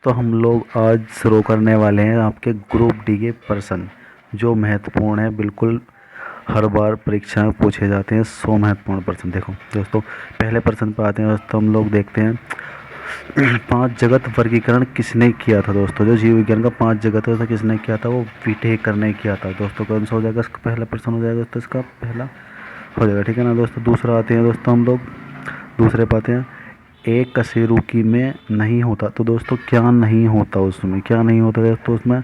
तो हम लोग आज शुरू करने वाले हैं आपके ग्रुप डी के प्रश्न जो महत्वपूर्ण है। बिल्कुल हर बार परीक्षा में पूछे जाते हैं 100 महत्वपूर्ण प्रश्न। देखो दोस्तों, पहले प्रश्न पर आते हैं दोस्तों। हम लोग देखते हैं 5 जगत वर्गीकरण किसने किया था दोस्तों। जो जीव विज्ञान का 5 जगत था किसने किया था, वो विटेकर ने किया था दोस्तों। कौन सा हो जाएगा इसका पहला प्रश्न, हो जाएगा दोस्तों इसका पहला हो जाएगा, ठीक है ना दोस्तों। दूसरा आते हैं दोस्तों, हम लोग दूसरे पाते हैं एक कशेरुकी में नहीं होता। तो दोस्तों क्या नहीं होता उसमें, क्या नहीं होता दोस्तों उसमें,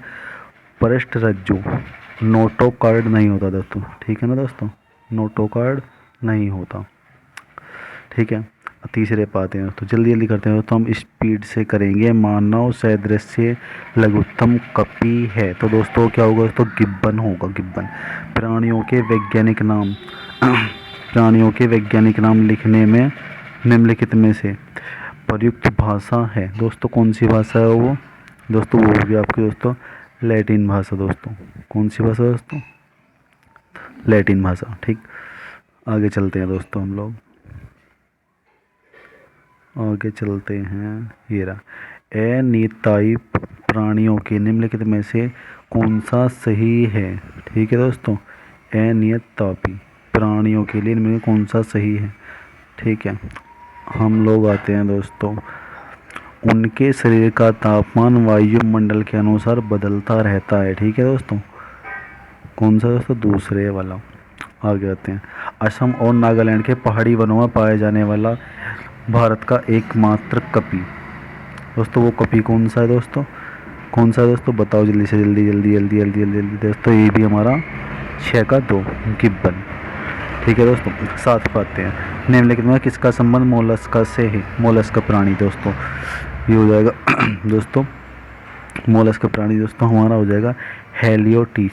पृष्ठ रज्जु, नोटोकार्ड नहीं होता दोस्तों, ठीक है ना दोस्तों, नोटोकार्ड नहीं होता, ठीक है। तीसरे पाते हैं दोस्तों, जल्दी जल्दी करते हैं दोस्तों, हम स्पीड से करेंगे। मानव सदृश्य लघुत्तम कपि है, तो दोस्तों क्या होगा दोस्तों, गिब्बन होगा, गिब्बन। प्राणियों के वैज्ञानिक नाम प्राणियों के वैज्ञानिक नाम लिखने में निम्नलिखित में से प्रयुक्त भाषा है दोस्तों, कौन सी भाषा है वो दोस्तों, वो होगी आपकी दोस्तों लैटिन भाषा दोस्तों। कौन सी भाषा दोस्तों, लैटिन भाषा, ठीक। आगे चलते हैं दोस्तों, हम लोग आगे चलते हैं। ये रहा, अनियताई प्राणियों के निम्नलिखित में से कौन सा सही है, ठीक है दोस्तों। अनियतापी प्राणियों के लिए इनमें कौन सा सही है, ठीक है। हम लोग आते हैं दोस्तों, उनके शरीर का तापमान वायुमंडल के अनुसार बदलता रहता है, ठीक है दोस्तों। कौन सा दोस्तों, दूसरे वाला। आगे आते हैं, असम और नागालैंड के पहाड़ी वनों में पाए जाने वाला भारत का एकमात्र कपि दोस्तों, वो कपि कौन सा है दोस्तों, कौन सा है दोस्तों, बताओ जल्दी से, जल्दी जल्दी जल्दी जल्दी जल्दी जल्दी दोस्तों। ये भी हमारा 6 का 2 गिब्बन, ठीक है दोस्तों। साथ पाते हैं, निम्नलिखित में किसका संबंध मोलस्का से है, मोलस्क प्राणी दोस्तों। ये हो जाएगा दोस्तों, मोलस्क प्राणी दोस्तों हमारा हो जाएगा हेलियोटिस,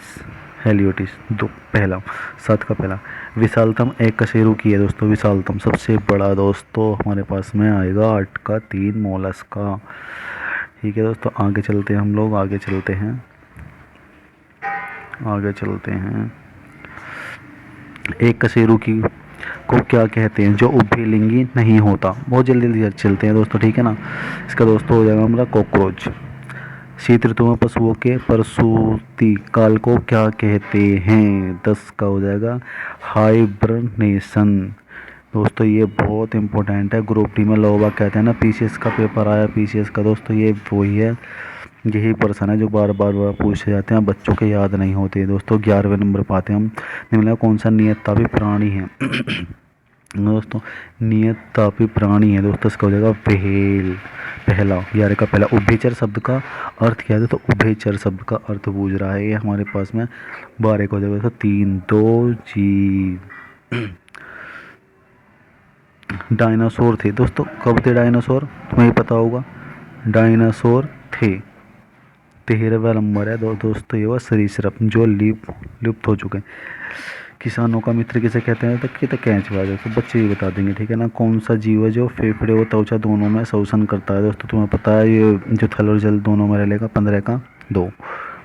हेलियोटिस दो पहला, 7 का पहला। विशालतम एक कशेरुकी है दोस्तों, विशालतम सबसे बड़ा दोस्तों हमारे पास में आएगा 8 का 3 मोलस्का, ठीक है दोस्तों। आगे चलते हैं हम लोग, आगे चलते हैं, आगे चलते हैं। एक कशेरुकी को क्या कहते हैं जो उभयलिंगी नहीं होता, बहुत जल्दी जल्दी चलते हैं दोस्तों, ठीक है ना। इसका दोस्तों हो जाएगा हमारा कॉकरोच। शीत ऋतु में पशुओं के प्रसूति काल को क्या कहते हैं, 10 का हो जाएगा हाइब्रनेशन दोस्तों। ये बहुत इंपॉर्टेंट है, ग्रुप डी में लोग कहते हैं ना, पीसीएस का पेपर आया, पीसीएस का दोस्तों ये वही है, यही प्रश्न है जो बार बार पूछे जाते हैं, बच्चों के याद नहीं होते दोस्तों। 11वें नंबर पर आते हैं हम, निम्न कौन सा नियततापी प्राणी है दोस्तों, नियततापी प्राणी है दोस्तों, इसका हो जाएगा व्हेल, पहला 11 का पहला। उभयचर शब्द का अर्थ क्या है, तो उभयचर शब्द का अर्थ पूछ रहा है ये हमारे पास में। 12 का हो जाएगा दोस्तों 3 2 जीव। डायनासोर थे दोस्तों, कब थे डायनासोर, तुम्हें पता होगा, डायनासोर थे। 13वां नंबर है दोस्तों, ये वह सरीसृप जो लुप्त हो चुके हैं। किसानों का मित्र किसे कहते हैं, तो कहते कैंचबाज, तो बच्चे ही बता देंगे, ठीक है ना। कौन सा जीव है जो फेफड़े और त्वचा दोनों में शोषण करता है दोस्तों, तुम्हें पता है, ये जो थल और जल दोनों में रहेगा। 15 का 2,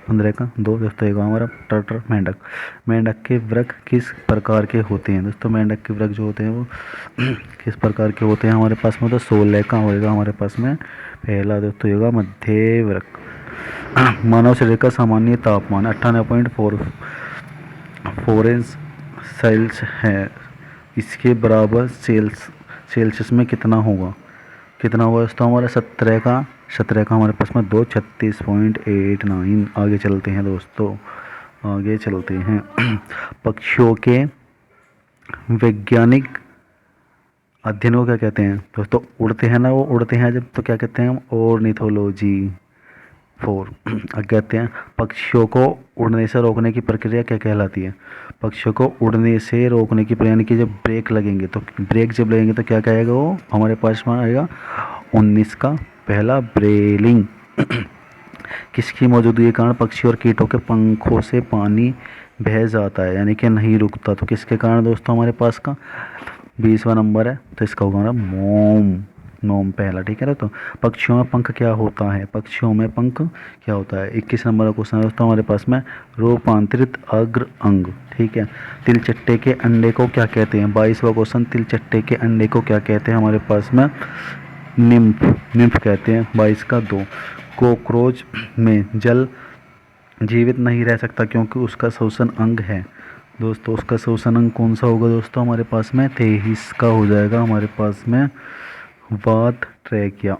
15 का 2 दोस्तों। एक हमारा टर्टर, मेंढक। मेंढक के वृक्क किस प्रकार के होते हैं दोस्तों, मेंढक के वृक्क जो होते हैं वो किस प्रकार के होते हैं हमारे पास में, तो 16 का होएगा हमारे पास में पहला दोस्तों होगा मध्य वृक्क। मानव शरीर का सामान्य तापमान 98.4 सेल्स है, इसके बराबर सेल्सियस में कितना होगा, कितना होगा दोस्तों हमारा 17 का हमारे पास में 2 36.89। आगे चलते हैं दोस्तों, आगे चलते हैं। पक्षियों के वैज्ञानिक अध्ययन को क्या कहते हैं दोस्तों, उड़ते हैं ना वो, उड़ते हैं जब, तो क्या कहते हैं हम, ऑर्निथोलॉजी। 4 अब कहते हैं पक्षियों को उड़ने से रोकने की प्रक्रिया क्या कहलाती है, पक्षियों को उड़ने से रोकने की प्रक्रिया, यानी कि जब ब्रेक लगेंगे, तो ब्रेक जब लगेंगे तो क्या कहेगा वो हमारे पास में आएगा 19 का पहला ब्रेलिंग। किसकी मौजूदगी के कारण पक्षी और कीटों के पंखों से पानी बह जाता है, यानी कि नहीं रुकता, तो किसके कारण दोस्तों हमारे पास का 20वां नंबर है, तो इसका होगा हमारा मोम, नोम पहला, ठीक है ना। तो पक्षियों में पंख क्या होता है, पक्षियों में पंख क्या होता है। 21 नंबर का क्वेश्चन है दोस्तों हमारे पास में, रूपांतरित अग्र अंग, ठीक है। तिलचट्टे के अंडे को क्या कहते हैं, 22वां क्वेश्चन, तिलचट्टे के अंडे को क्या कहते हैं हमारे पास में, निम्फ निम्फ कहते हैं। 22 का 2, कॉकरोच में जल जीवित नहीं रह सकता क्योंकि उसका श्वसन अंग है। दोस्तों उसका श्वसन अंग कौन सा होगा दोस्तों हमारे पास में? 23 का हो जाएगा हमारे पास में वात ट्रैकिया।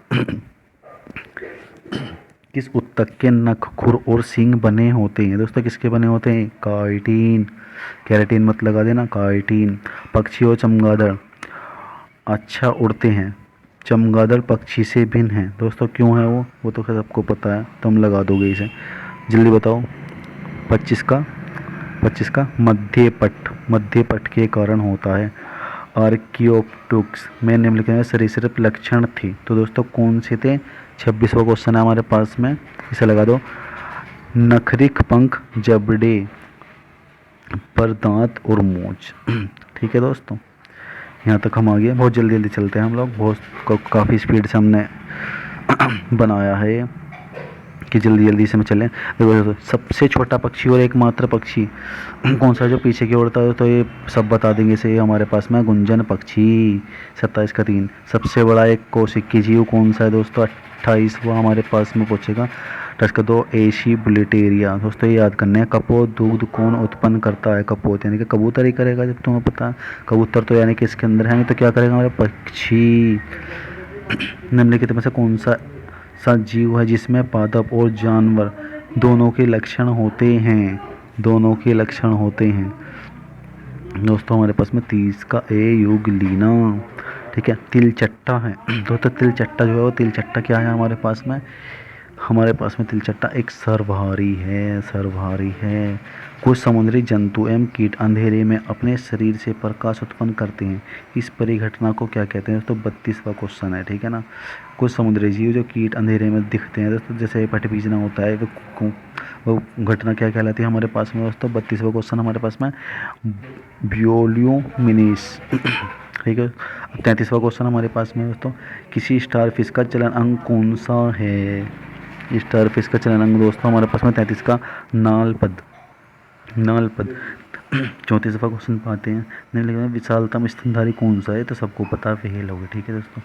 किस उत्तक के नख, खुर और सींग बने होते हैं? दोस्तों किसके बने होते हैं? काइटिन, कैरेटीन मत लगा देना, काइटिन। पक्षी और चमगादड़ अच्छा उड़ते हैं। चमगादड़ पक्षी से भिन्न है। दोस्तों क्यों है वो तो खैर सबको पता है, तुम लगा दोगे इसे, जल्दी बताओ। 25 का मध्य पट के कारण होता है। आर्कियोप्टेरिक्स में निम्नलिखित में सरीसृप लक्षण थी। तो दोस्तों कौन से थे? 26वां क्वेश्चन है हमारे पास में, इसे लगा दो। नखरिक पंख, जबड़े पर दांत और मूंछ। ठीक है दोस्तों, यहाँ तक हम आ गए। बहुत जल्दी जल्दी चलते हैं हम लोग, काफ़ी स्पीड से हमने बनाया है ये कि जल्दी जल्दी से में चलें। देखो सबसे छोटा पक्षी और एकमात्र पक्षी कौन सा जो पीछे की ओर उड़ता है? तो ये सब बता देंगे इसे हमारे पास में गुंजन पक्षी। 27 का 3। सबसे बड़ा एक कोशिकी जीव कौन सा है दोस्तों? 28वां हमारे पास में पूछेगा। 28 का 2, एशी बुलेटेरिया। दोस्तों ये याद करने हैं। कपोत दूध कौन उत्पन्न करता है? कपोत यानी कि कबूतर ही करेगा, जब तुम्हें पता है। कबूतर तो यानी कि इसके अंदर है, तो क्या करेगा हमारे पक्षी। निम्नलिखित में से कौन सा जीव है जिसमें पादप और जानवर दोनों के लक्षण होते हैं? दोस्तों हमारे पास में 30 का ए, यूग्लिना। ठीक है, तिलचट्टा है। दोस्तों तिलचट्टा जो है वो तिलचट्टा क्या है हमारे पास में? तिलचट्टा एक सर्वहारी है। कुछ समुद्री जंतु एवं कीट अंधेरे में अपने शरीर से प्रकाश उत्पन्न करते हैं। इस परिघटना को क्या कहते हैं? दोस्तों 32वां क्वेश्चन है। ठीक है ना। कुछ समुद्री जीव जो कीट अंधेरे में दिखते हैं दोस्तों, जैसे पटबीजना होता है, वो घटना क्या कहलाती है हमारे पास में दोस्तों? 32वां क्वेश्चन हमारे पास में ब्योल्यूमिनिस। ठीक है। 33वां क्वेश्चन हमारे पास में दोस्तों, किसी स्टारफिश का चलन अंग कौन सा है? स्टारफिश का चलन अंग दोस्तों हमारे पास में 33 का नालपद। 34वां क्वेश्चन पाते हैं। निम्नलिखित में विशालतम स्तनधारी कौन सा है? तो सबको पता फेल हो गया। ठीक है दोस्तों,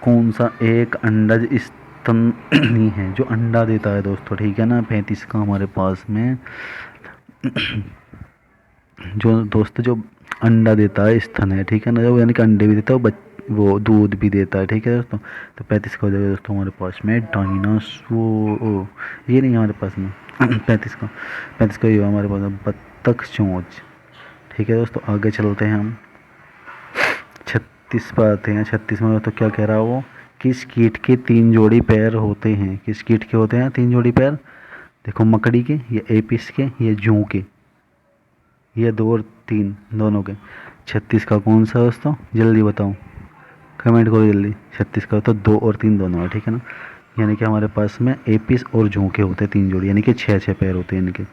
कौन सा एक अंडज स्तनी है जो अंडा देता है दोस्तों? ठीक है ना। 35 का हमारे पास में जो अंडा देता है स्तन है। ठीक है ना, जो यानी कि अंडे भी देता है, वो दूध भी देता है। ठीक है दोस्तों, तो 35 का हो जाएगा दोस्तों हमारे पास में डायनासोर। ये नहीं हमारे पास में 35 का ये हमारे पास में बत्तख चोंच। ठीक है दोस्तों, आगे चलते हैं हम 36 पर आते हैं। 36 में तो क्या कह रहा है वो? किस कीट के 3 जोड़ी पैर होते हैं? किस कीट के होते हैं 3 जोड़ी पैर? देखो मकड़ी के, या एपिस के, या जूं के, या 2 और 3 दोनों के। 36 का कौन सा दोस्तों? जल्दी बताओ, कमेंट करो जल्दी। 36 का तो 2 और 3 दोनों है। ठीक है ना, यानी कि हमारे पास में एपिस और जूं के होते हैं 3 जोड़ी, यानी कि 6 पैर होते हैं इनके।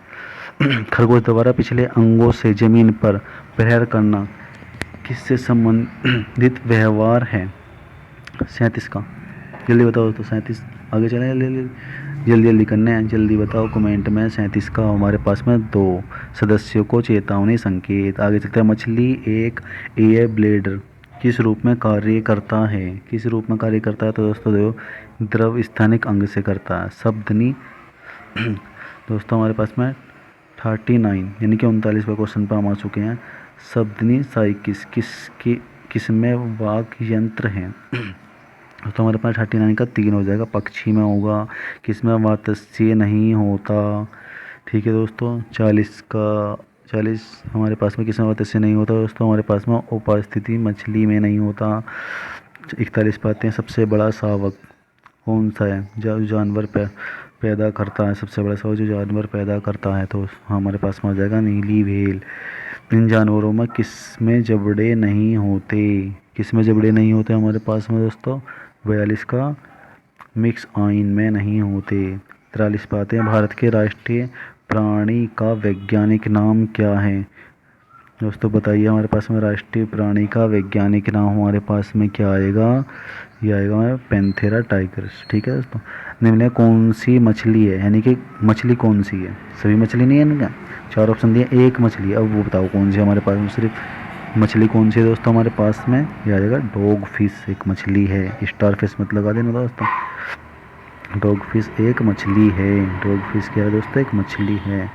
खरगोश द्वारा पिछले अंगों से जमीन पर प्रहार करना किससे संबंधित व्यवहार है? 37 का जल्दी बताओ तो 37। आगे चलें, जल्दी करने हैं, जल्दी बताओ कमेंट में। 37 का हमारे पास में 2 सदस्यों को चेतावनी संकेत। आगे चलते हैं। मछली एक एयर ब्लेडर किस रूप में कार्य करता है? तो दोस्तों देखो, द्रव स्थानिक अंग से करता है। शब्दनी दोस्तों हमारे पास में 39 यानी कि 39वें क्वेश्चन पर हम आ चुके हैं। शब्दनी साइकिस किस में वाक यंत्र है? तो हमारे पास 39 का 3 हो जाएगा। पक्षी में होगा, किस में वातस्य नहीं होता। ठीक है दोस्तों, 40 हमारे पास में किस में वातस्य नहीं होता दोस्तों? हमारे पास में उपस्थिति मछली में नहीं होता। 41 पाते हैं। सबसे बड़ा शावक कौन सा है जो जानवर पैदा करता है? सबसे बड़ा शावक जो जानवर पैदा करता है तो हमारे पास में हो जाएगा नीली व्हेल। इन जानवरों में किस में जबड़े नहीं होते हमारे पास में दोस्तों? 42 का मिक्स आइन में नहीं होते। 43 पाते हैं। भारत के राष्ट्रीय प्राणी का वैज्ञानिक नाम क्या है? दोस्तों बताइए, हमारे पास में राष्ट्रीय प्राणी का वैज्ञानिक नाम हमारे पास में क्या आएगा? ये आएगा पैंथेरा टाइगर्स। ठीक है दोस्तों, निम्न कौन सी मछली है? यानी कि मछली कौन सी है? सभी मछली नहीं है इनका, 4 ऑप्शन दिए, एक मछली है। अब वो बताओ कौन सी हमारे पास में? सिर्फ मछली कौन सी है दोस्तों हमारे पास में, ये आ जाएगा डॉग फिश, एक मछली है। स्टार फिश मत लगा देना दोस्तों, डॉग फिश एक मछली है। डॉग फिश क्या है दोस्तों, एक मछली है।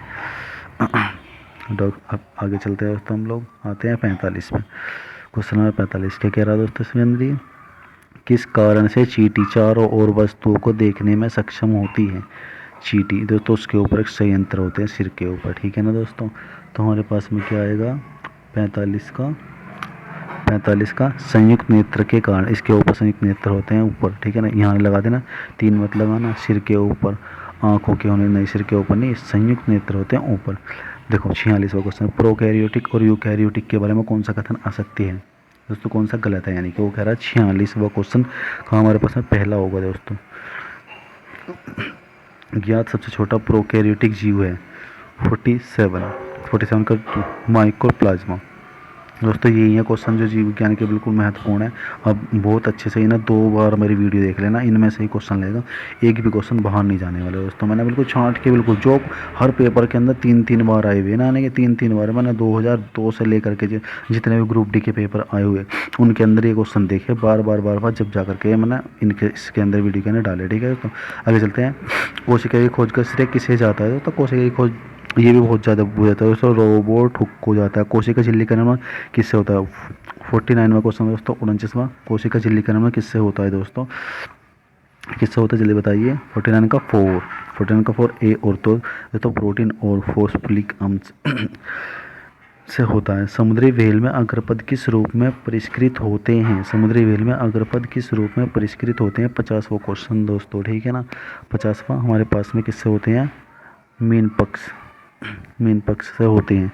डॉग, अब आगे चलते हैं दोस्तों, हम लोग आते हैं 45 में। क्वेश्चन नंबर 45 क्या कह रहा है दोस्तों इसमें अंदर, किस कारण से चींटी चारों ओर वस्तुओं को देखने में सक्षम होती है। चींटी दोस्तों उसके ऊपर एक संयंत्र होते हैं सिर के ऊपर, ठीक है ना दोस्तों। तो हमारे पास में क्या आएगा 45 का संयुक्त नेत्र के कारण, इसके ऊपर संयुक्त नेत्र होते हैं ऊपर, ठीक है ना। यहाँ लगा देना, 3 मत लगाना, सिर के ऊपर, आँखों के होने नहीं, सिर के ऊपर नहीं, संयुक्त नेत्र होते हैं ऊपर। देखो 46वां क्वेश्चन, प्रोकैरियोटिक और यूकैरियोटिक के बारे में कौन सा कथन असत्य है दोस्तों, कौन सा गलत है, यानी कि वो कह रहा है 46वां क्वेश्चन का हमारे पास में पहला होगा दोस्तों। ज्ञात सबसे छोटा प्रोकैरियोटिक जीव है 47 का माइकोप्लाज्मा। दोस्तों यही है क्वेश्चन जो जीव विज्ञान के बिल्कुल महत्वपूर्ण है। अब बहुत अच्छे से ही ना 2 बार मेरी वीडियो देख लेना, इनमें से ही क्वेश्चन लेगा, एक भी क्वेश्चन बाहर नहीं जाने वाले दोस्तों। मैंने बिल्कुल छांट के, बिल्कुल जो हर पेपर के अंदर 3 बार आए हुए ना, यानी कि 3 बार मैंने 2002 से लेकर के जितने भी ग्रुप डी के पेपर आए हुए उनके अंदर ये क्वेश्चन देखे बार बार जब जा करके मैंने इनके इसके अंदर वीडियो के अंदर डाले, ठीक है दोस्तों। आगे चलते हैं। कोशिका की खोज का श्रेय किसे जाता है दोस्तों, कोशिका की खोज ये भी बहुत ज़्यादा पूछ जाता है दोस्तों, रोबोट हुक हो जाता है। कोशिका झिल्लीकरण में किससे होता है, 49वां क्वेश्चन दोस्तों। 49वां, कोशिका झिल्लीकरण में किससे होता है दोस्तों, किससे होता है जल्दी बताइए। 49 का 4 ए और तो दोस्तों प्रोटीन और फोस्फोलिक अम्ल से होता है। समुद्री व्हेल में अग्रपद किस रूप में परिष्कृत होते हैं, समुद्री व्हेल में अग्रपद किस रूप में परिष्कृत होते हैं। 50वां क्वेश्चन दोस्तों, ठीक है ना। 50वां हमारे पास में किससे होते हैं, मीन पक्ष से होते हैं।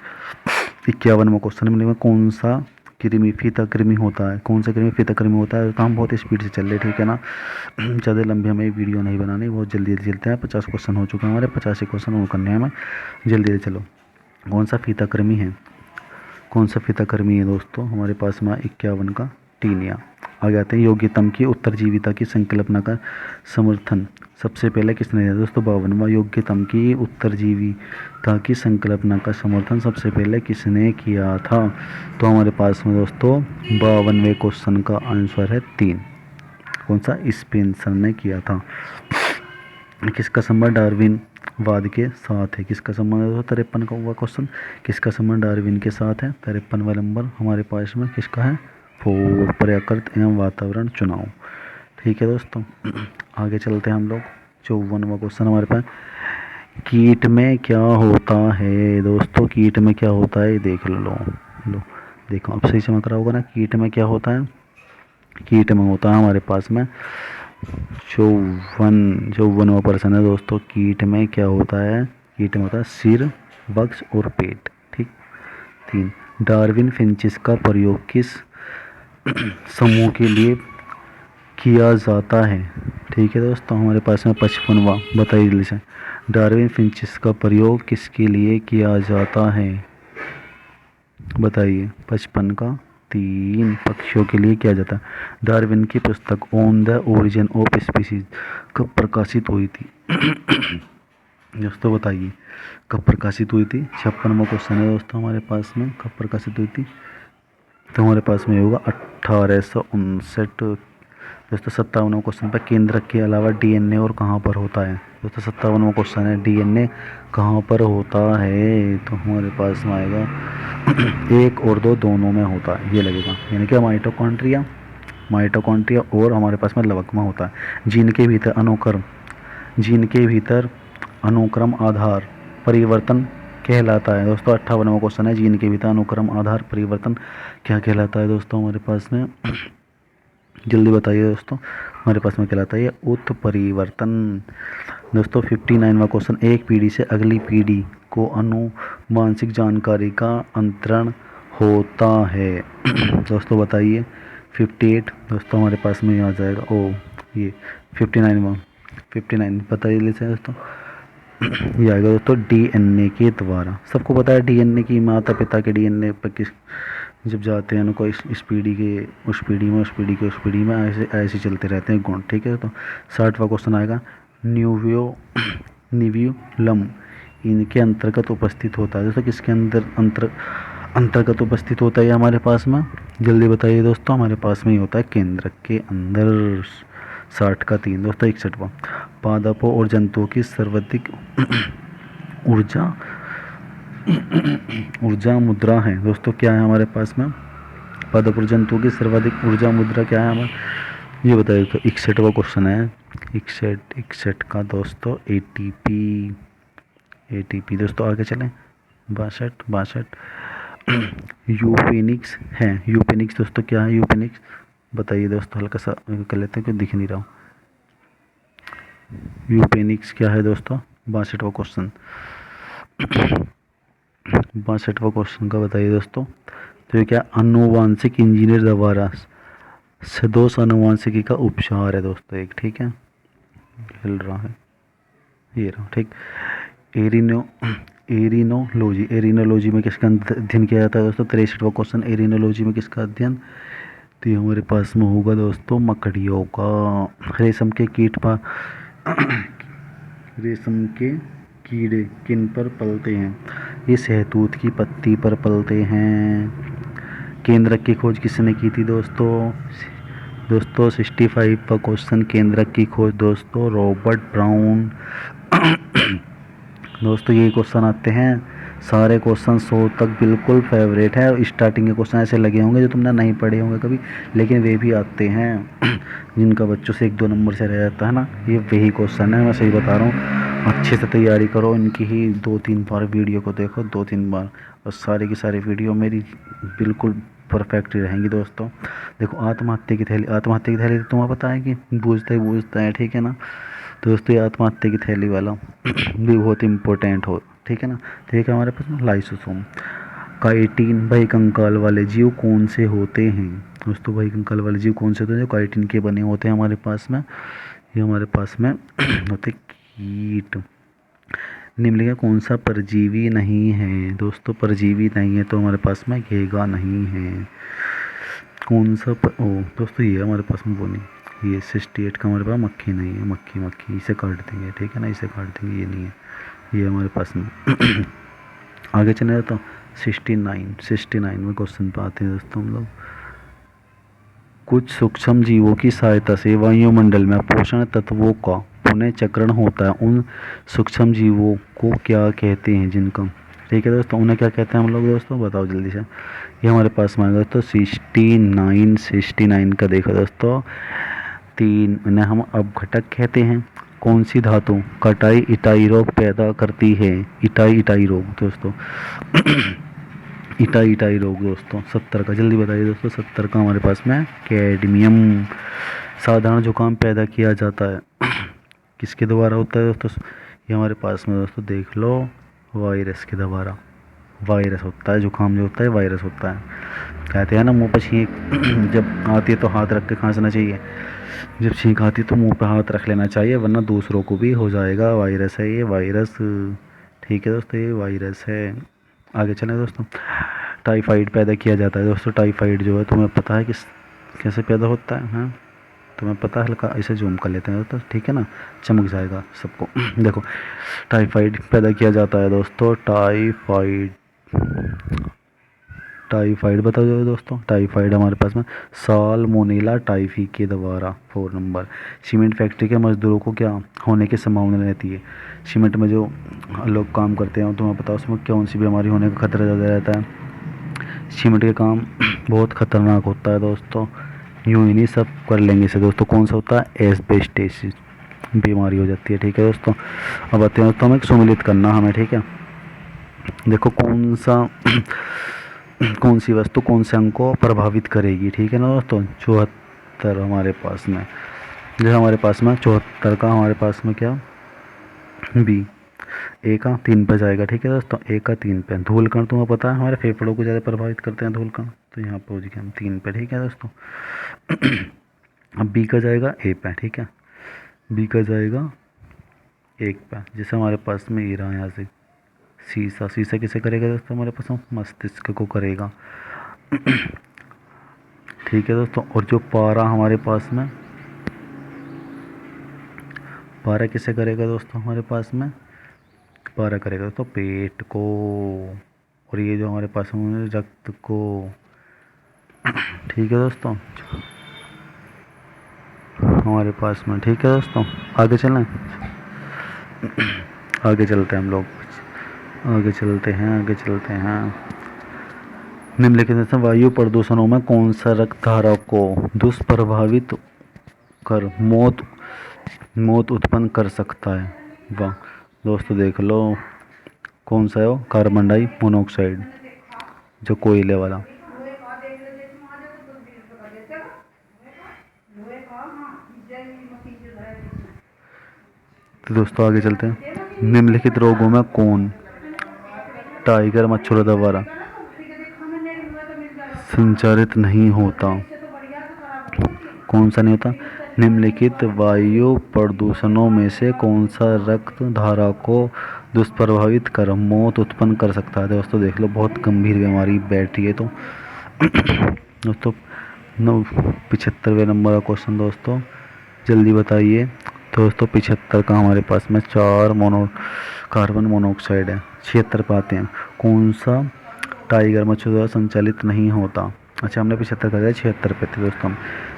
51वां क्वेश्चन में कौन सा कृमि फीता कृमि होता है, कौन सा कृमि फीता कृमि होता है। तो हम बहुत स्पीड से चल रहे, ठीक है ना, ज़्यादा लंबी हमें वीडियो नहीं बनानी, बहुत जल्दी चलते हैं। 50 क्वेश्चन हो चुके हैं हमारे, 85 क्वेश्चन वो करने हैं हमें, जल्दी चलो। कौन सा फीता कृमि है, कौन सा फीता कृमि है दोस्तों हमारे पास में 51 का टीनिया। आगे आते हैं। योग्यतम की उत्तरजीविता की संकल्पना का समर्थन सबसे पहले किसने दिया दोस्तों, 52वां। योग्यतम की उत्तरजीविता की संकल्पना का समर्थन सबसे पहले किसने किया था, तो हमारे पास में दोस्तों 52वें क्वेश्चन का आंसर है 3। कौन सा, स्पेंसर ने किया था। किसका संबंध डार्विन वाद के साथ है, किसका संबंध है 53 का हुआ क्वेश्चन, किसका संबंध डार्विन के साथ है। 53वां नंबर हमारे पास में किसका है, 4 पर्याकृत एवं वातावरण चुनाव, ठीक है दोस्तों। आगे चलते हैं हम लोग। 54वां क्वेश्चन हमारे पास, कीट में क्या होता है दोस्तों, कीट में क्या होता है देख लो देखो अब सही चमक रहा होगा ना। कीट में क्या होता है, कीट में होता है हमारे पास में 54वां प्रश्न है दोस्तों। कीट में क्या होता है, कीट में होता है सिर, वक्ष और पेट, ठीक। 3, डार्विन फिंचिस का प्रयोग किस समूह के लिए किया जाता है, ठीक है दोस्तों। हमारे पास में 55वां, बताइए जल्दी से, डार्विन फिंचिस का प्रयोग किसके लिए किया जाता है, बताइए। 55 का 3 पक्षियों के लिए किया जाता है। डार्विन की पुस्तक on the origin of species कब प्रकाशित हुई थी दोस्तों, बताइए कब प्रकाशित हुई थी। 56वां क्वेश्चन है दोस्तों हमारे पास में, कब प्रकाशित हुई थी, तो हमारे पास में होगा 1859 दोस्तों। 57वां क्वेश्चन पर केंद्रक के अलावा डीएनए और कहाँ पर होता है दोस्तों। 57वां क्वेश्चन है, डीएनए कहाँ पर होता है, तो हमारे पास में आएगा 1 और 2 दोनों में होता है, ये लगेगा, यानी कि माइटोकॉन्ड्रिया और हमारे पास में लवक में होता है। जीन के भीतर अनुक्रम आधार परिवर्तन कहलाता है दोस्तों। 58वां क्वेश्चन है, जीन के भीतर अनुक्रम आधार परिवर्तन क्या कहलाता है दोस्तों हमारे पास में, जल्दी बताइए दोस्तों। हमारे पास में कहलाता है उत्परिवर्तन दोस्तों। 59वां क्वेश्चन, एक पीढ़ी से अगली पीढ़ी को आनुवांशिक जानकारी का अंतरण होता है दोस्तों, बताइए। 58 दोस्तों हमारे पास में आ जाएगा, ये 59 बताइए दोस्तों। ये आएगा दोस्तों डीएनए के द्वारा। सबको पता है डीएनए की, माता पिता के डीएनए पर किस जब जाते हैं उनको इस पीढ़ी के उस पीढ़ी में, उस पीढ़ी के उस पीढ़ी में, ऐसे चलते रहते हैं गुण, ठीक है। तो 60वां क्वेश्चन आएगा, निव्यूलम इनके अंतर्गत उपस्थित होता है दोस्तों। किसके अंतर्गत उपस्थित होता है हमारे पास में, जल्दी बताइए दोस्तों, हमारे पास में ही होता है केंद्रक के अंदर। 60 का 3 दोस्तों 61वां। पादपों और जंतुओं की सर्वाधिक ऊर्जा ऊर्जा मुद्रा है दोस्तों, क्या है हमारे पास में? पादप और जंतुओं की सर्वाधिक ऊर्जा मुद्रा क्या है हमारे, ये बताइए। तो 61वां क्वेश्चन है, 61 का दोस्तों एटीपी। एटीपी दोस्तों आगे चलें। 62 यूपेनिक्स है। यूपेनिक्स दोस्तों क्या है? यूपेनिक्स बताइए दोस्तों, हल्का सा कर लेते हैं, कोई दिख नहीं रहा। यूपेनिक्स क्या है दोस्तों? 62वां क्वेश्चन। 62वां क्वेश्चन का बताइए दोस्तों। तो ये क्या? आनुवांशिक इंजीनियर द्वारा सदोष आनुवांशिकी का उपचार है दोस्तों एक, ठीक है, हिल रहा है, ये रहा, ठीक। एरिनो एरिनोलॉजी, एरिनोलॉजी में किसका अध्ययन किया जाता है दोस्तों? 63वां क्वेश्चन, एरिनोलॉजी में किसका अध्ययन? तो ये हमारे पास में होगा दोस्तों मकड़ियों का। रेशम के कीट पर रेशम के कीड़े किन पर पलते हैं? ये शहतूत की पत्ती पर पलते हैं। केंद्रक की खोज किसने की थी दोस्तों? दोस्तों 65 का क्वेश्चन, केंद्रक की खोज दोस्तों रॉबर्ट ब्राउन। दोस्तों ये क्वेश्चन आते हैं, सारे क्वेश्चन 100 तक बिल्कुल फेवरेट है, और स्टार्टिंग के क्वेश्चन ऐसे लगे होंगे जो तुमने नहीं पढ़े होंगे कभी, लेकिन वे भी आते हैं जिनका बच्चों से 1-2 नंबर से रह जाता है ना, ये वही क्वेश्चन है, मैं सही बता रहा हूँ। अच्छे से तैयारी करो, इनकी ही 2-3 बार वीडियो को देखो, 2-3 बार, और सारी की सारी वीडियो मेरी बिल्कुल परफेक्ट ही रहेंगी दोस्तों। देखो आत्महत्या की थैली, आत्महत्या की थैली तो तुम्हें पता है कि बूझता है, ठीक है ना। तो दोस्तों ये आत्महत्या की थैली वाला भी बहुत इम्पोर्टेंट हो, ठीक है ना। ठीक है, हमारे पास ना लाइसोसोम। काइटिन बहुकंकाल वाले जीव कौन से होते हैं दोस्तों? बहुकंकाल वाले जीव कौन से होते हैं जो काइटिन के बने होते हैं हमारे पास में? ये हमारे पास में होते कीट। निम्नलिखित कौन सा परजीवी नहीं है दोस्तों? परजीवी नहीं है तो हमारे पास में घेगा नहीं है। कौन सा ओ दोस्तों ये हमारे पास में वो नहीं, ये 68 का हमारे पास मक्खी नहीं है, मक्खी इसे काट देंगे, ठीक है ना, इसे काट देंगे, ये नहीं है, ये हमारे पास में आगे चले जाता हूँ। 69 में क्वेश्चन पे आते हैं दोस्तों हम लोग। कुछ सूक्ष्म जीवों की सहायता से वायुमंडल में पोषण तत्वों का पुनः चक्रण होता है, उन सूक्ष्म जीवों को क्या कहते हैं जिनका, ठीक है दोस्तों, उन्हें क्या कहते हैं हम लोग दोस्तों? बताओ जल्दी से। ये हमारे पास में आएगा दोस्तों 69 का, देखो दोस्तों 3, इन्हें हम अपघटक कहते हैं। कौन सी धातु कटाई इटाई रोग पैदा करती है? इटाई रोग दोस्तों इटाई रोग दोस्तों 70 का, जल्दी बताइए दोस्तों। 70 का हमारे पास में कैडमियम। साधारण जुकाम पैदा किया जाता है किसके द्वारा होता है दोस्तों? ये हमारे पास में दोस्तों देख लो, वायरस के द्वारा। वायरस होता है, जुकाम जो होता है वायरस होता है। कहते हैं ना मुंह पर छींक जब आती है तो हाथ रख के खांसना चाहिए, जब छींक आती है तो मुंह पे हाथ रख लेना चाहिए, वरना दूसरों को भी हो जाएगा। वायरस है ये, वायरस, ठीक है दोस्तों, ये वायरस है। आगे चलें दोस्तों। टाइफाइड पैदा किया जाता है दोस्तों, टाइफाइड जो है तुम्हें पता है किस कैसे पैदा होता है? हाँ तुम्हें पता है? हल्का इसे जूम कर लेते हैं दोस्तों, ठीक है ना, चमक जाएगा सबको देखो टाइफाइड पैदा किया जाता है दोस्तों, टाइफाइड बताओ दोस्तों। टाइफाइड हमारे पास में साल्मोनेला टाइफी के द्वारा। 4 नंबर, सीमेंट फैक्ट्री के मजदूरों को क्या होने की संभावना रहती है? सीमेंट में जो लोग काम करते हैं तुम्हें पता है उसमें कौन सी बीमारी होने का खतरा ज़्यादा रहता है? सीमेंट के काम बहुत खतरनाक होता है दोस्तों, यूँ ही नहीं सब कर लेंगे इसे दोस्तों। कौन सा होता है? एस्बेस्टोसिस बीमारी हो जाती है, ठीक है दोस्तों। अब आते हैं दोस्तों हमें सम्मिलित करना हमें, ठीक है। देखो कौन सी वस्तु कौन से अंग को प्रभावित करेगी, ठीक है ना दोस्तों। 74 हमारे पास में, जैसे हमारे पास में 74 का हमारे पास में क्या, बी। ए का 3 पे जाएगा, ठीक है दोस्तों, ए का 3 पे। धूलकण तुम्हें पता है हमारे फेफड़ों को ज़्यादा प्रभावित करते हैं धूलकण, तो यहाँ पे हो जाएगा हम 3 पे, ठीक है दोस्तों अब बी का जाएगा ए पे, ठीक है, बी का जाएगा 1 पे। जैसे हमारे पास में ये रहा यहाँ से शीशा किसे करेगा दोस्तों? हमारे पास मस्तिष्क को करेगा ठीक है दोस्तों। और जो पारा हमारे पास में, पारा किसे करेगा दोस्तों? हमारे पास में पारा करेगा दोस्तों पेट को, और ये जो हमारे पास में रक्त को, ठीक है दोस्तों, हमारे पास में, ठीक है दोस्तों। आगे चलें, आगे चलते हैं हम लोग, आगे चलते हैं, आगे चलते हैं। निम्नलिखित में से वायु प्रदूषणों में कौन सा रक्त धारा को दुष्प्रभावित कर मौत उत्पन्न कर सकता है? वाह दोस्तों, देख लो कौन सा है वो, कार्बन डाई मोनोऑक्साइड, जो कोयले वाला। तो दोस्तों आगे चलते हैं। निम्नलिखित रोगों में कौन टाइगर मच्छरों द्वारा संचारित नहीं होता? कौन सा नहीं होता? निम्नलिखित वायु प्रदूषणों में से कौन सा रक्त धारा को दुष्प्रभावित कर मौत उत्पन्न कर सकता है? दोस्तों देख लो, बहुत गंभीर बीमारी बैठी है। तो दोस्तों 75वें नंबर का क्वेश्चन दोस्तों, जल्दी बताइए। तो दोस्तों 75 का हमारे पास में 4 कार्बन मोनोऑक्साइड है। 76 पे आते हैं, कौन सा टाइगर मच्छर द्वारा संचालित नहीं होता? अच्छा, हमने 75 कर दिया, 76 पे थे दोस्तों हम।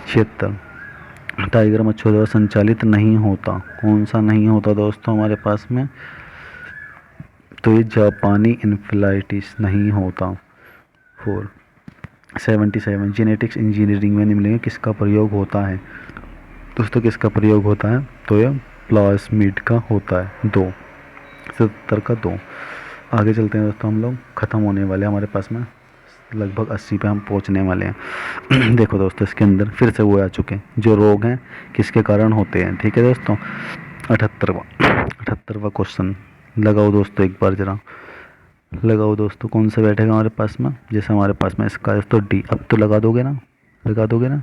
76 टाइगर मच्छर द्वारा संचालित नहीं होता, कौन सा नहीं होता दोस्तों हमारे पास में? तो ये जापानी इन्फ्लाइटिस नहीं होता। 77 जेनेटिक्स इंजीनियरिंग में निम्नलिखित किसका प्रयोग होता है? दोस्तों किसका प्रयोग होता है? तो ये प्लाज्मिड का होता है। 2 77 का 2। आगे चलते हैं दोस्तों, हम लोग ख़त्म होने वाले हैं, हमारे पास में लगभग 80 पे हम पहुंचने वाले हैं। देखो दोस्तों, इसके अंदर फिर से वो आ चुके हैं, जो रोग हैं किसके कारण होते हैं, ठीक है दोस्तों। 78वां क्वेश्चन लगाओ दोस्तों, एक बार ज़रा लगाओ दोस्तों, कौन सा बैठेगा हमारे पास में? जैसे हमारे पास में इसका दोस्तों डी, अब तो लगा दोगे ना, लगा दोगे ना?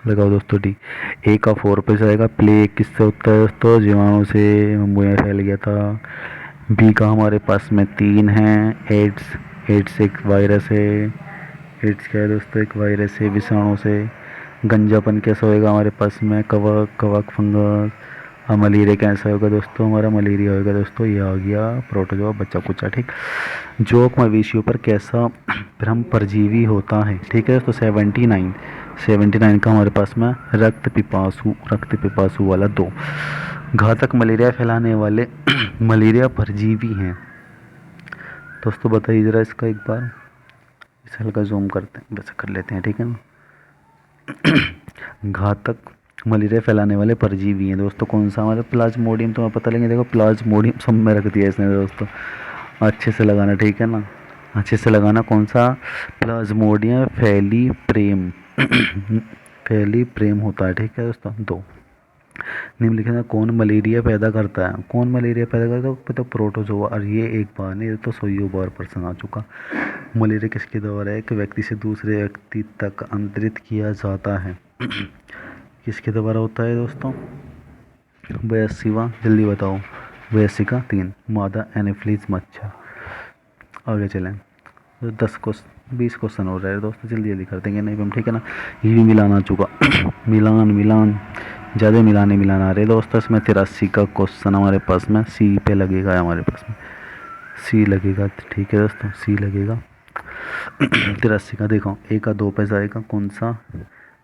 लगाओ दोस्तों डी। ए का 4 पे जाएगा, प्लेग किससे होता है दोस्तों? जीवाणु से, मुंह फैल गया था। बी का हमारे पास में 3 है, एड्स एक वायरस है। एड्स क्या है दोस्तों? एक वायरस है, विषाणु से। गंजापन कैसा होएगा हमारे पास में? कवक फंगस। मलेरिया कैसा होगा दोस्तों? हमारा मलेरिया होगा दोस्तों, ये आ गया प्रोटोजोआ, बच्चा कुच्चा, ठीक। जोक मवेशियों पर कैसा भ्रम परजीवी होता है? ठीक है दोस्तों। 79 का हमारे पास में रक्त पिपासु वाला 2। घातक मलेरिया फैलाने वाले मलेरिया परजीवी हैं दोस्तों, बताइए ज़रा इसका एक बार। इसे हल्का जूम करते हैं, वैसे कर लेते हैं, ठीक है ना। घातक मलेरिया फैलाने वाले परजीवी हैं दोस्तों, कौन सा? हमारे प्लाज्मोडियम, तुम्हें पता लगे, देखो प्लाज्मोडियम सब में रख दिया इसने दोस्तों। अच्छे से लगाना, ठीक है ना, अच्छे से लगाना। कौन सा? प्लाज्मोडियम फैली प्रेम होता है, ठीक है दोस्तों। 2 निम्नलिखित में कौन मलेरिया पैदा करता है? कौन मलेरिया पैदा करता है? तो प्रोटोजोआ। और ये एक बार नहीं, तो 100 बार प्रश्न आ चुका। मलेरिया किसके द्वारा एक व्यक्ति से दूसरे व्यक्ति तक अंतरित किया जाता है? किसके द्वारा होता है दोस्तों? 82वां, जल्दी बताओ। 82 का 3, मादा एनोफिलीज मच्छर। आगे चलें, तो 20 क्वेश्चन हो रहे हैं दोस्तों, जल्दी जल्दी कर देंगे, नहीं हम, ठीक है ना। ये भी मिलान आ चुका। मिलान ज़्यादा मिलान आ रहे दोस्तों। इसमें 83 का क्वेश्चन हमारे पास में सी पे लगेगा, हमारे पास में सी लगेगा, ठीक है दोस्तों, सी लगेगा। 83 का देखो, ए का 2 पे जाएगा, कौन सा?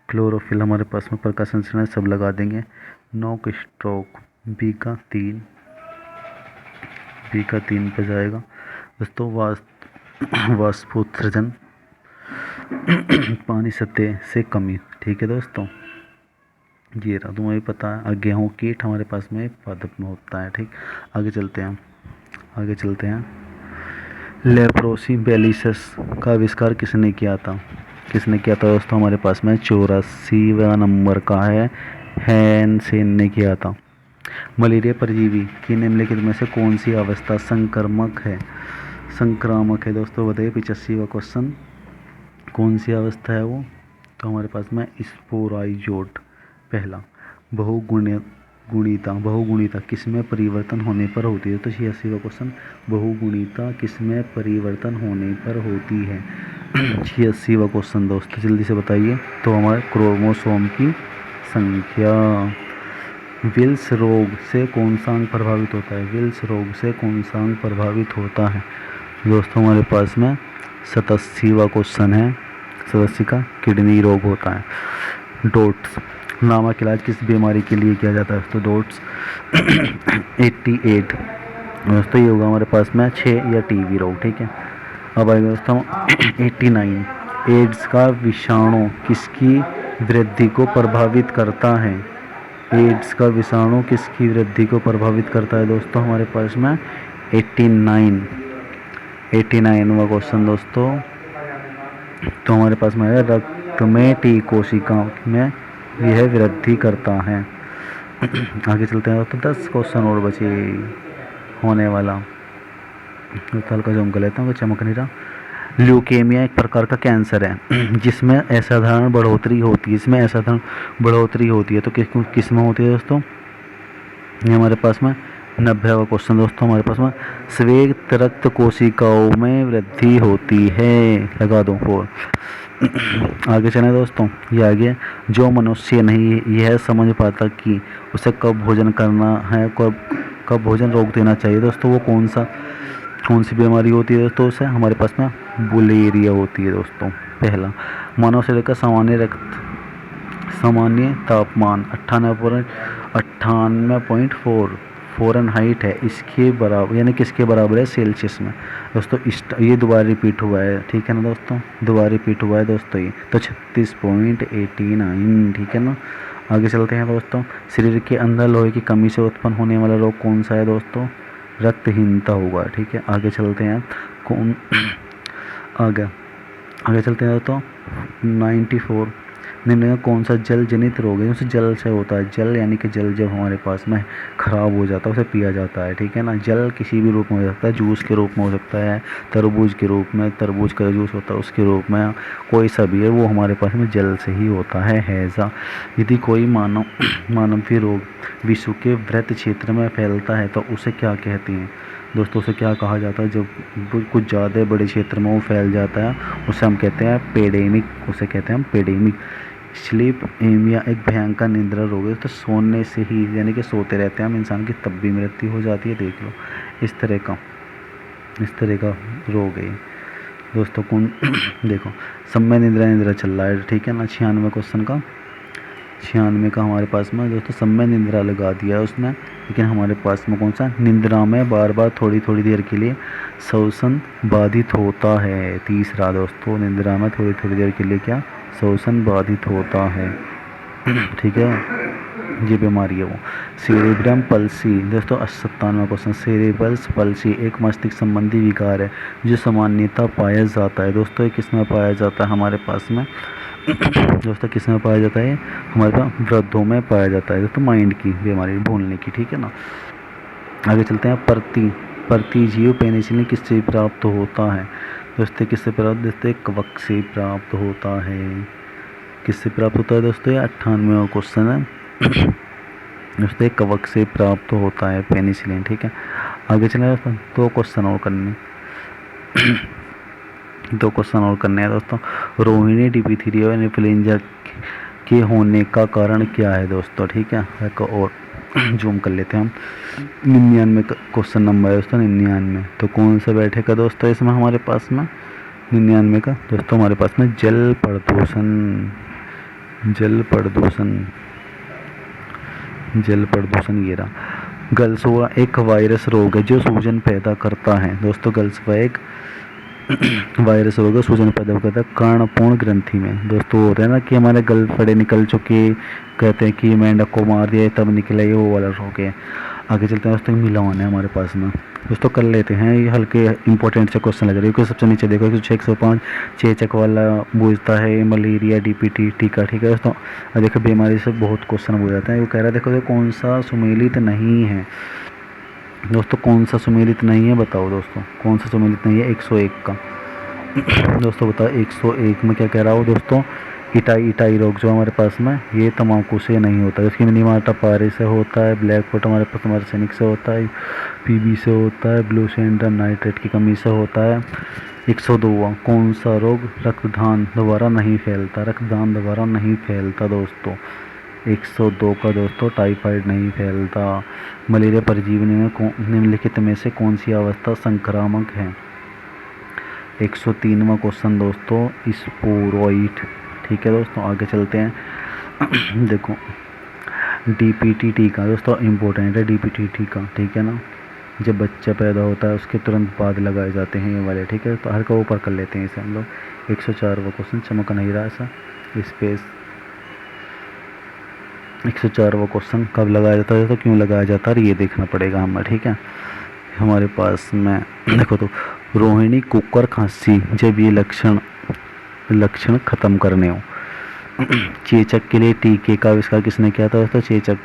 क्लोरोफिल हमारे पास में, प्रकाश संश्लेषण सब लगा देंगे। नोक स्ट्रोक, बी का 3 पे जाएगा दोस्तों। वाष्पोत्सर्जन, पानी सतह से कमी, ठीक है दोस्तों। ये रहा, तुम्हें भी पता है। गेहूँ कीट हमारे पास में पादप में होता है, ठीक। आगे चलते हैं। लेप्रोसी बेलिसस का आविष्कार किसने किया था? दोस्तों? हमारे पास में 84वां नंबर का है, हैनसेन ने किया था। मलेरिया परजीवी की निम्नलिखित में से कौन सी अवस्था संक्रामक है दोस्तों, बताइए। 85वां क्वेश्चन, कौन सी अवस्था है वो? तो हमारे पास में स्पोराइजोट पहला। बहुगुणिता किसमें परिवर्तन होने पर होती है? तो 86वां क्वेश्चन, बहुगुणिता किसमें परिवर्तन होने पर होती है? 86वां क्वेश्चन दोस्तों, जल्दी से बताइए। तो हमारे क्रोमोसोम की संख्या, विल्स रोग से कौन सा अंग प्रभावित होता है? विल्स रोग से कौन सा अंग प्रभावित होता है? दोस्तों हमारे पास में 87वां क्वेश्चन है, 87 का किडनी रोग होता है। डोट्स नामक इलाज किस बीमारी के लिए किया जाता है? तो डोट्स 88 दोस्तों ये होगा हमारे पास में 6 या टीबी रोग, ठीक है। अब आएगा दोस्तों 89, एड्स का विषाणु किसकी वृद्धि को प्रभावित करता है? एड्स का विषाणु किसकी वृद्धि को प्रभावित करता है? दोस्तों हमारे पास में 89वां क्वेश्चन दोस्तों, तो हमारे पास में है रक्त में टी कोशिकाओं में यह वृद्धि करता है। आगे चलते हैं तो 10 क्वेश्चन और बचे होने वाला, तो हल्का जूम कर लेता हूँ, चमक नहीं रहा। ल्यूकेमिया एक प्रकार का कैंसर है जिसमें असाधारण बढ़ोतरी होती है, इसमें असाधारण बढ़ोतरी होती है, तो किस में होती है दोस्तों? ये हमारे पास में 90वां क्वेश्चन दोस्तों, हमारे पास में श्वेत रक्त कोशिकाओं में वृद्धि होती है, लगा दो 4। आगे चलें दोस्तों, ये आगे जो मनुष्य नहीं यह समझ पाता कि उसे कब भोजन करना है, कब भोजन रोक देना चाहिए दोस्तों, वो कौन सी बीमारी होती है दोस्तों? उसे हमारे पास में बुलेरिया होती है दोस्तों। पहला, मानव शरीर का सामान्य तापमान 98.4 फ़ारेनहाइट है, इसके बराबर यानी किसके बराबर है? सेल्सियस में दोस्तों। ये दोबारा रिपीट हुआ है, ठीक है ना दोस्तों, दोबारा रिपीट हुआ है दोस्तों ये, तो 36.89, ठीक है ना। आगे चलते हैं दोस्तों, शरीर के अंदर लोहे की कमी से उत्पन्न होने वाला रोग कौन सा है दोस्तों? रक्तहीनता होगा, ठीक है। आगे चलते हैं आगे चलते हैं दोस्तों 94, निम्न में कौन सा जल जनित रोग है? उसे जल से होता है, जल यानी कि जल जब हमारे पास में ख़राब हो जाता है उसे पिया जाता है, ठीक है ना। जल किसी भी रूप में हो सकता है, जूस के रूप में हो सकता है, तरबूज के रूप में, तरबूज का जूस होता है उसके रूप में, कोई सा भी है वो हमारे पास में जल से ही होता है। हैज़ा, यदि कोई मानवीय रोग विश्व के वृत्त क्षेत्र में फैलता है तो उसे क्या कहते हैं दोस्तों? उसे क्या कहा जाता है? जब कुछ ज़्यादा बड़े क्षेत्र में वो फैल जाता है उसे हम कहते हैं पेडेमिक, उसे कहते हैं हम पेडेमिक। स्लीप एमिया एक भयंकर निद्रा रोग है, तो सोने से ही यानी कि सोते रहते हैं हम इंसान की तब भी मृत्यु हो जाती है, देख लो इस तरह का रोग है दोस्तों। कौन देखो समय निद्रा चल रहा है, ठीक है ना। 96 क्वेश्चन का 96 का हमारे पास में दोस्तों समय निद्रा लगा दिया है उसने, लेकिन हमारे पास में कौन सा? निद्रा में बार बार थोड़ी थोड़ी देर के लिए श्वसन बाधित होता है। तीसरा दोस्तों, निद्रा में थोड़ी थोड़ी देर के लिए क्या? श्वसन बाधित होता है, ठीक है, ये बीमारी है वो। सेरेब्रम पल्सी दोस्तों 97वां क्वेश्चन, सेरेब्रल्स पल्सी एक मस्तिष्क संबंधी विकार है जो सामान्यतः पाया जाता है दोस्तों। किस में पाया जाता है? हमारे पास में दोस्तों किस में पाया जाता है? हमारे पास वृद्धों में पाया जाता है दोस्तों, माइंड की बीमारी, भूलने की, ठीक है ना। आगे चलते हैं, प्रतिजीव पेनिसिलिन किससे प्राप्त होता है दोस्तों? किससे प्राप्त? दोस्तों कवक से प्राप्त होता है। किससे प्राप्त होता है दोस्तों? ये 98वां क्वेश्चन है दोस्तों, कवक से प्राप्त होता है पेनिसिलिन, ठीक है। आगे चले दोस्तों, 2 क्वेश्चन और करने हैं दोस्तों। रोहिणी डिप्थीरिया इन्फ्लुएंजा के होने का कारण क्या है दोस्तों? ठीक है, एक और जूम कर लेते हैं हम। 99 क्वेश्चन नंबर है दोस्तों, 99। तो कौन सा बैठेगा दोस्तों इसमें हमारे पास में? 99 का दोस्तों हमारे पास में जल प्रदूषण ये रहा। गलसुआ एक वायरस रोग है जो सूजन पैदा करता है दोस्तों। गलसुआ एक वायरस रोग है, सूजन पैदा करता है कर्णपूर्ण ग्रंथि में दोस्तों। होता है ना कि हमारे गल फड़े निकल चुके, कहते हैं कि मेंढक को मार दिया तब निकला, ये वो वाला रोग है। आगे चलते हैं दोस्तों, मिलान है हमारे पास में दोस्तों, कर लेते हैं। ये हल्के इंपॉर्टेंट से क्वेश्चन लग रहे हैं, क्योंकि सबसे नीचे देखो 105 चेचक वाला पूछता है, मलेरिया, डीपीटी, टीका, ठीक है दोस्तों। और देखो बीमारी से बहुत क्वेश्चन पूछ जाते हैं। वो कह रहा है देखो कौन सा सुमेलित नहीं है दोस्तों, कौन सा सुमेलित नहीं है बताओ दोस्तों, कौन सा सुमेलित नहीं है? 101 का दोस्तों बताओ 101 में क्या कह रहा हो दोस्तों? इटाई रोग जो हमारे पास में ये तम्बाकू से नहीं होता है, इसकी मिनीमाटा पारे से होता है, ब्लैक फुट हमारे पास में आर्सेनिक से होता है, पीबी से होता है, ब्लू सेंडर नाइट्रेट की कमी से होता है। 102 कौन सा रोग रक्तदान दोबारा नहीं फैलता? रक्तदान दोबारा नहीं फैलता दोस्तों, 102 का दोस्तों टाइफाइड नहीं फैलता। मलेरिया परजीवी में निम्नलिखित में से कौन सी अवस्था संक्रामक है? 103वां क्वेश्चन दोस्तों स्पोरोइड। ठीक है दोस्तों, आगे चलते हैं। देखो डीपीटी टीका दोस्तों इम्पोर्टेंट है, डीपीटी टीका, ठीक है ना। जब बच्चा पैदा होता है उसके तुरंत बाद लगाए जाते हैं ये वाले, ठीक है। तो हर का ऊपर कर लेते हैं इसे हम लोग। 104वां क्वेश्चन, चमक नहीं रहा ऐसा स्पेस। 104वां क्वेश्चन कब लगाया जाता है, तो क्यों लगाया जाता है ये देखना पड़ेगा हमें, ठीक है। हमारे पास में देखो तो रोहिणी कुकर खांसी जब ये लक्षण ख़त्म करने हो। चेचक के लिए टीके का आविष्कार किसने किया था दोस्तों? चेचक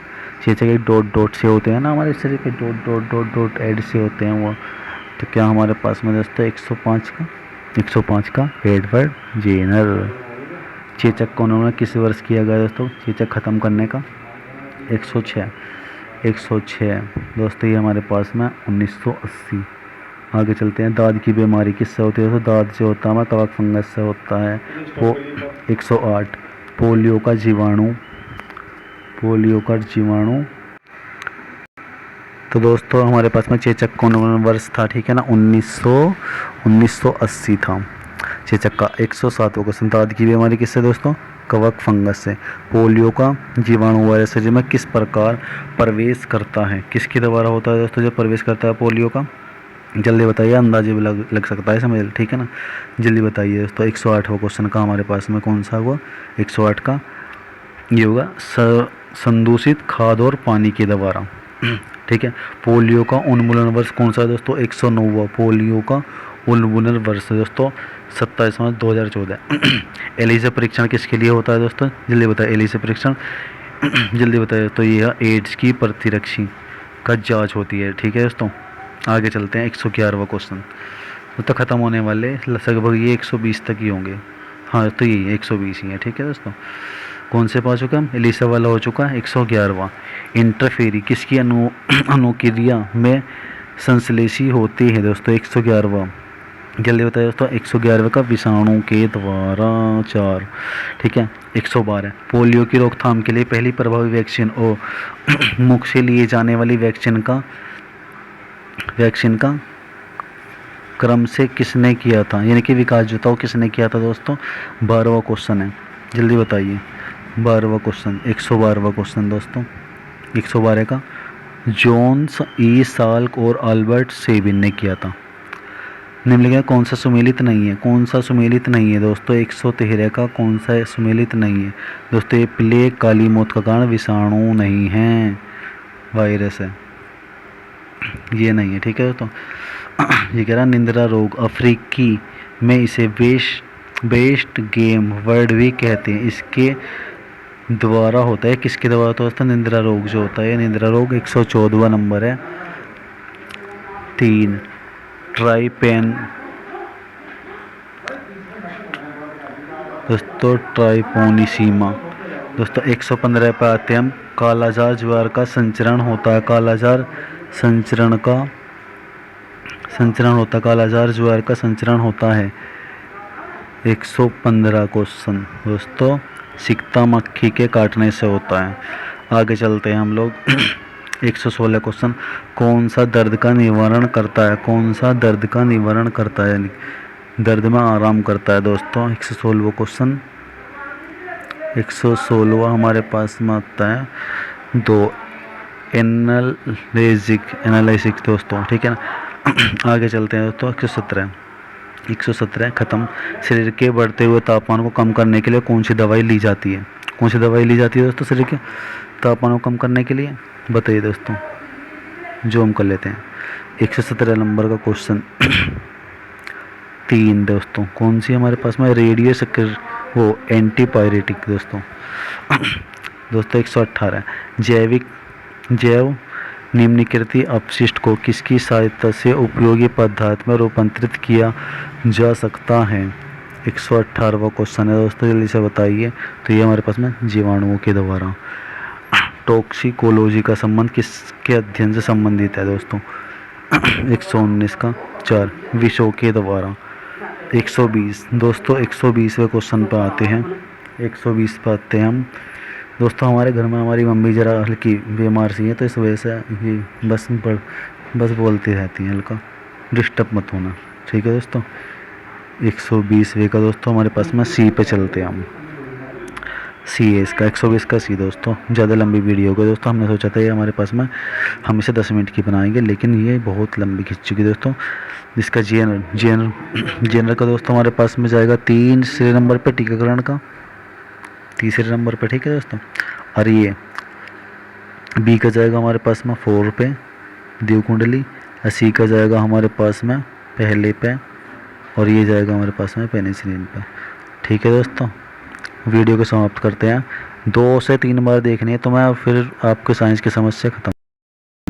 एक डॉट डॉट से होते हैं ना हमारे शरीर पे, डॉट डॉट डॉट डॉट एड से होते हैं वो। तो क्या हमारे पास में दोस्तों 105 का एडवर्ड जेनर। चेचक को उन्होंने किस वर्ष किया गया दोस्तों चेचक ख़त्म करने का? 106 दोस्तों ये हमारे पास में 1980। आगे चलते हैं, दाद की बीमारी किससे होती है? तो दाद से होता है कवक फंगस से होता है। वो 108 पोलियो का जीवाणु तो दोस्तों हमारे पास में चेचक कौन वर्ष था, ठीक है ना, 1980 था चेचक का। 107वां क्वेश्चन, दाद की बीमारी किससे दोस्तों? कवक फंगस से। पोलियो का जीवाणु वायरस शरीर में किस प्रकार प्रवेश करता है? किसके द्वारा होता है दोस्तों जब प्रवेश करता है पोलियो का? जल्दी बताइए, अंदाजे भी लग सकता है समझ, ठीक है ना। जल्दी बताइए दोस्तों। 108वां क्वेश्चन का हमारे पास में कौन सा हुआ? 108 का ये होगा संदूषित खाद और पानी के द्वारा, ठीक है। पोलियो का उन्मूलन वर्ष कौन सा है दोस्तों? 109वां पोलियो का उन्मूलन वर्ष दोस्तों 27 मार्च 2014। एलिसा परीक्षण किसके लिए होता है दोस्तों? जल्दी बताइए एलिसा परीक्षण। जल्दी बताइए। तो यह एड्स की प्रतिरक्षी का जांच होती है, ठीक है दोस्तों। आगे चलते हैं 111वां क्वेश्चन, तो ख़त्म होने वाले लगभग ये 120 तक ही होंगे। हाँ तो यही 120 ही है, ठीक है दोस्तों। कौन से पा चुका हम? एलिसा वाला हो चुका है 111वां। इंटरफेरी किसकी अनुक्रिया में संश्लेषी होती है दोस्तों? 111वां। जल्दी बताइए दोस्तों। 111वें का विषाणु के द्वारा 4, ठीक है। 112 पोलियो की रोकथाम के लिए पहली प्रभावी वैक्सीन और मुख से लिए जाने वाली वैक्सीन का क्रम से किसने किया था, यानी कि विकास जो था वो किसने किया था दोस्तों? 12वां क्वेश्चन है, जल्दी बताइए। 12वां क्वेश्चन 112वां क्वेश्चन दोस्तों 112 का जॉन्स ई साल्क और अल्बर्ट सेबिन ने किया था। निम्नलिखित कौन सा सुमेलित नहीं है? कौन सा सुमेलित नहीं है दोस्तों? 113 का कौन सा सुमेलित नहीं है दोस्तों? ये प्लेग, काली मौत का कारण विषाणु नहीं है, वायरस है, ये नहीं है, ठीक है दोस्तों। ये कह रहा निंद्रा रोग, अफ्रीकी में इसे बेस्ट गेम वर्ड भी कहते हैं, इसके द्वारा होता है, किसके द्वारा होता है दोस्तों? निंद्रा रोग जो होता है, निंद्रा रोग 114वां नंबर है। 3 ट्राइपेन दोस्तों ट्राइपोनिसीमा दोस्तों 115 पे आते हैं हम। कालाजार ज्वार का संचरण होता है, कालाजार कालाजार ज्वार का संचरण होता है। 115 क्वेश्चन दोस्तों सिकता मक्खी के काटने से होता है। आगे चलते हैं हम लोग। 116 क्वेश्चन कौन सा दर्द का निवारण करता है? कौन सा दर्द का निवारण करता है, यानी दर्द में आराम करता है दोस्तों? 116वां क्वेश्चन 116वां हमारे पास में आता है 2 एनालिसिक दोस्तों, ठीक है ना। आगे चलते हैं दोस्तों। 117 ख़त्म। शरीर के बढ़ते हुए तापमान को कम करने के लिए कौन सी दवाई ली जाती है? कौन सी दवाई ली जाती है दोस्तों शरीर के तापमान को कम करने के लिए? बताइए दोस्तों, जो हम कर लेते हैं। 117 नंबर का क्वेश्चन 3 दोस्तों कौन सी हमारे पास में? रेडियो वो एंटीपायरेटिक दोस्तों। दोस्तों 118 जैव निम्नलिखित अपशिष्ट को किसकी सहायता से उपयोगी पदार्थ में रूपांतरित किया जा सकता है? 118वां क्वेश्चन है दोस्तों, जल्दी से बताइए। तो ये हमारे पास में जीवाणुओं के द्वारा। टॉक्सिकोलॉजी का संबंध किसके अध्ययन से संबंधित है दोस्तों? 119 का 4 विषों के द्वारा। 120 दोस्तों 120वें क्वेश्चन पर आते हैं। 120 पर आते हैं हम। दोस्तों हमारे घर में हमारी मम्मी ज़रा हल्की बीमार सी है, तो इस वजह से ये बस बोलती रहती हैं, हल्का डिस्टर्ब मत होना, ठीक है दोस्तों। 120 वे का दोस्तों हमारे पास में सी पे चलते हैं हम। सी है इसका 120 का सी दोस्तों। ज़्यादा लंबी वीडियो होगी दोस्तों, हमने सोचा था ये हमारे पास में हम इसे 10 मिनट की बनाएंगे, लेकिन ये बहुत लंबी खिंच चुकी है दोस्तों। इसका जेनर का दोस्तों हमारे पास में जाएगा 3 नंबर पे टीकाकरण का, 3 नंबर पे, ठीक है दोस्तों। और ये बी का जाएगा हमारे पास में 4 पे देव कुंडली, और सी का जाएगा हमारे पास में पहले पे, और ये जाएगा हमारे पास में पेनिसिलिन पे, ठीक है दोस्तों। वीडियो को समाप्त करते हैं। 2 से 3 बार देखनी है तो मैं फिर आपके साइंस की समस्या ख़त्म।